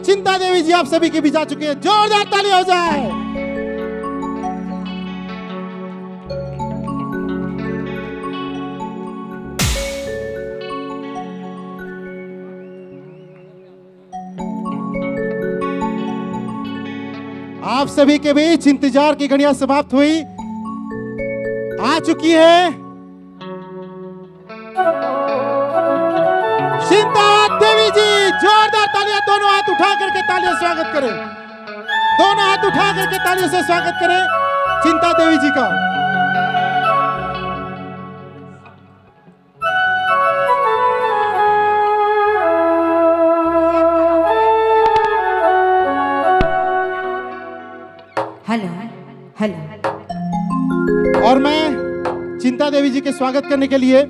चिंता देवी जी आप सभी के बीच आ चुके हैं। जोरदार ताली हो जाए। आप सभी के बीच इंतजार की घड़ियां समाप्त हुई। आ चुकी है चिंता देवी जी। जोरदार तालियां, दोनों हाथ उठा करके तालियों से स्वागत करें। दोनों हाथ उठा करके तालियों से स्वागत करें चिंता देवी जी का। Hello hello. और मैं चिंता देवी जी के स्वागत करने के लिए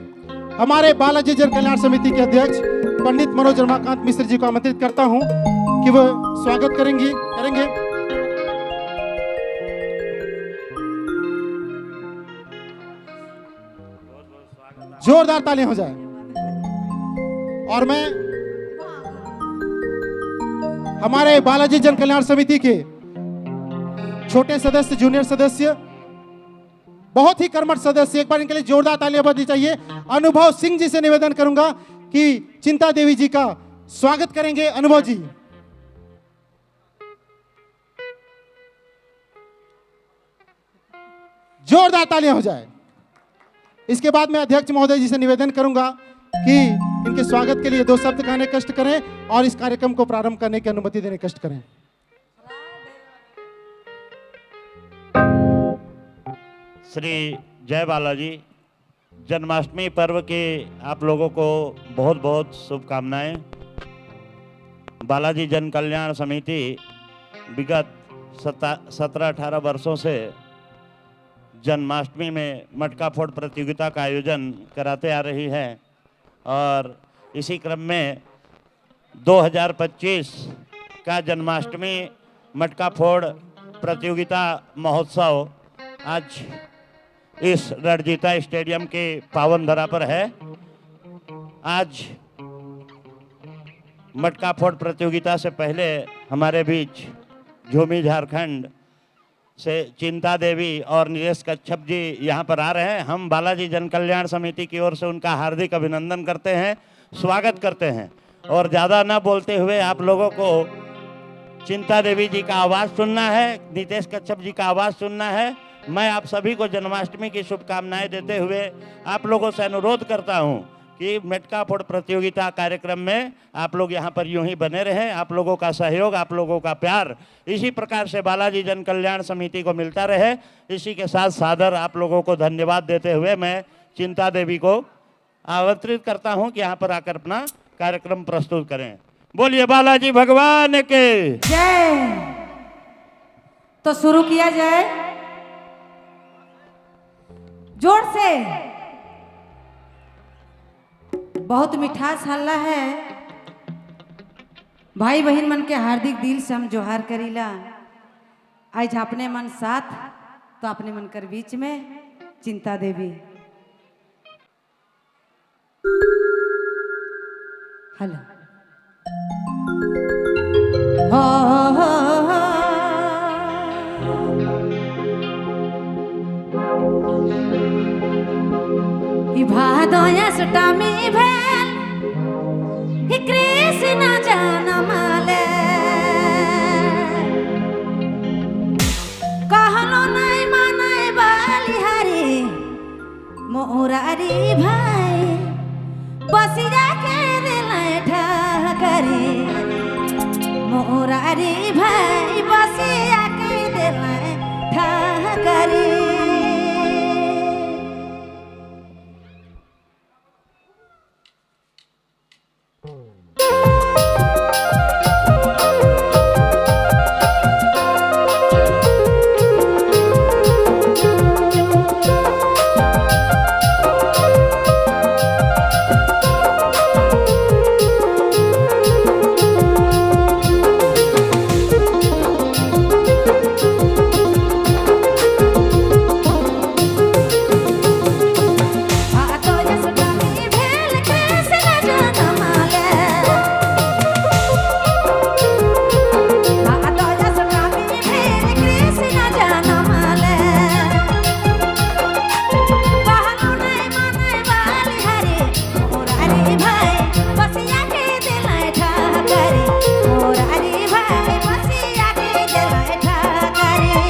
हमारे बालाजी जन कल्याण समिति के अध्यक्ष पंडित मनोज रमाकांत मिश्र जी को आमंत्रित करता हूं कि वह स्वागत करेंगे। जोरदार तालियां हो जाए। और मैं हमारे बालाजी जन कल्याण समिति के छोटे सदस्य, जूनियर सदस्य, बहुत ही कर्मठ सदस्य, एक बार इनके लिए जोरदार तालियां बजनी चाहिए। अनुभव सिंह जी से निवेदन करूंगा कि चिंता देवी जी का स्वागत करेंगे। अनुभव जी। जोरदार तालियां हो जाए। इसके बाद मैं अध्यक्ष महोदय जी से निवेदन करूंगा कि इनके स्वागत के लिए 2 शब्द कहने कष्ट करें और इस कार्यक्रम को प्रारंभ करने की अनुमति देने कष्ट करें। श्री जय बालाजी जन्माष्टमी पर्व के आप लोगों को बहुत बहुत शुभकामनाएं। बालाजी जन कल्याण समिति विगत 17-18 वर्षों से जन्माष्टमी में मटका फोड़ प्रतियोगिता का आयोजन कराते आ रही है और इसी क्रम में 2025 का जन्माष्टमी मटका फोड़ प्रतियोगिता महोत्सव आज इस रणजीता स्टेडियम के पावन धरा पर है। आज मटका फोड़ प्रतियोगिता से पहले हमारे बीच झूमी झारखंड से चिंता देवी और नीलेश कच्छप जी यहाँ पर आ रहे हैं। हम बालाजी जन कल्याण समिति की ओर से उनका हार्दिक अभिनंदन करते हैं, स्वागत करते हैं। और ज़्यादा ना बोलते हुए आप लोगों को चिंता देवी जी का आवाज़ सुनना है, नीलेश कच्छप जी का आवाज़ सुनना है। मैं आप सभी को जन्माष्टमी की शुभकामनाएं देते हुए आप लोगों से अनुरोध करता हूं कि मटका फोड़ प्रतियोगिता कार्यक्रम में आप लोग यहां पर यूं ही बने रहें। आप लोगों का सहयोग, आप लोगों का प्यार इसी प्रकार से बालाजी जन कल्याण समिति को मिलता रहे। इसी के साथ सादर आप लोगों को धन्यवाद देते हुए मैं चिंता देवी को आमंत्रित करता हूँ कि यहाँ पर आकर अपना कार्यक्रम प्रस्तुत करें। बोलिए बालाजी भगवान के जय। तो शुरू किया जाए जोर से। बहुत मिठास हल्ला है। भाई बहन मन के हार्दिक दिल से हम जोहार करीला। आज अपने मन साथ तो अपने मन कर बीच में चिंता देवी। हेलो। भादयाष्टमी भेल ही कृष्ण जनमले कहलो नहीं माने बलिहारी मोरारी भाई बसिया के दिल ठहकरी मोरारी भाई बसिया के दिल ठहकरी। भाई बसिया के दिलाए ठाकरी मोरारी भाई बसिया के दिलाए ठाकरी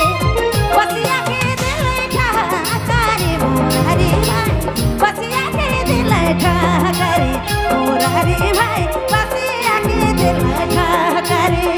बसिया के दिलाए ठाकरी मोरारी भाई बसिया के दिलाए ठाकरी मोरारी भाई बसिया के दिलाए ठाकरी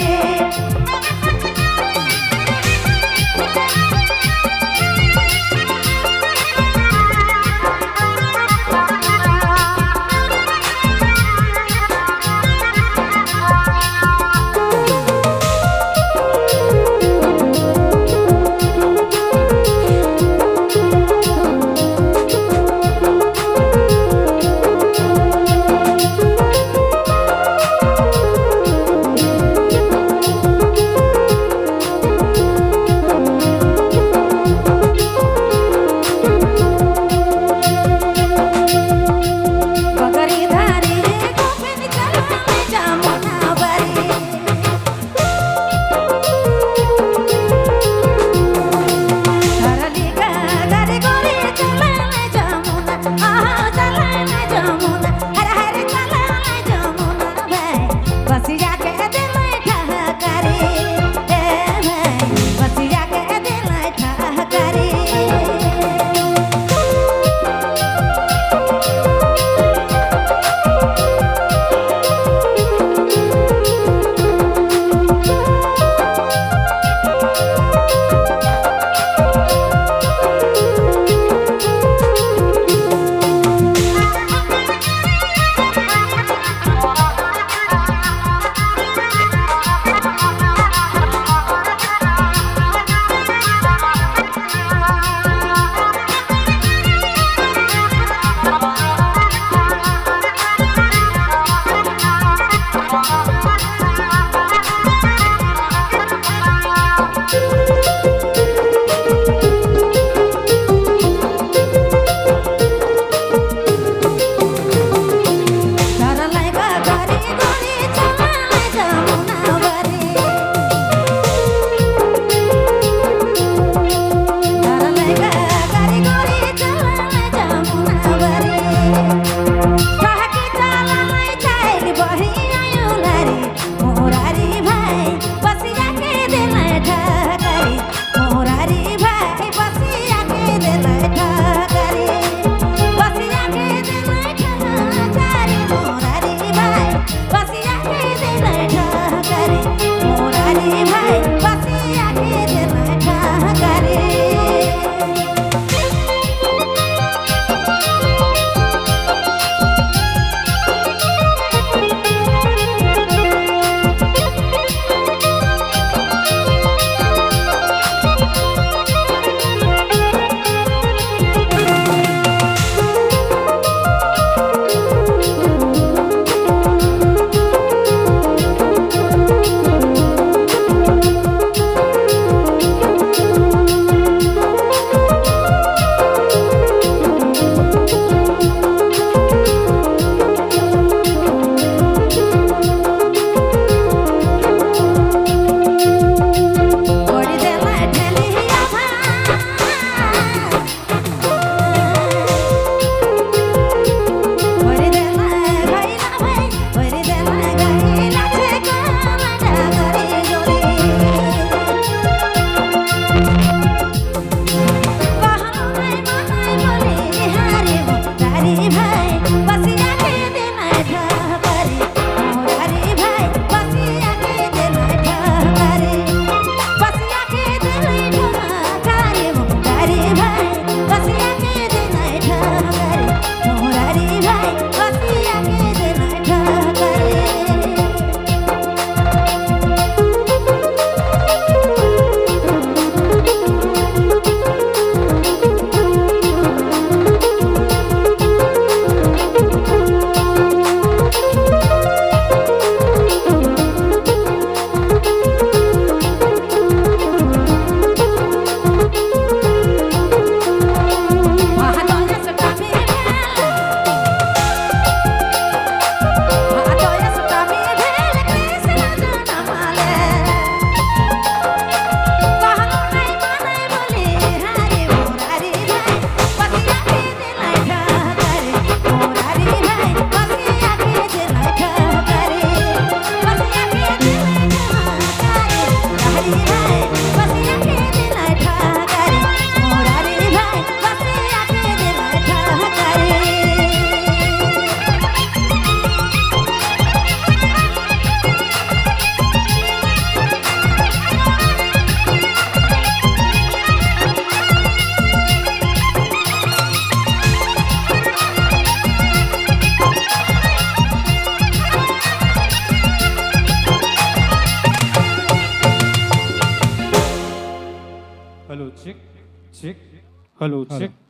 कलोज से।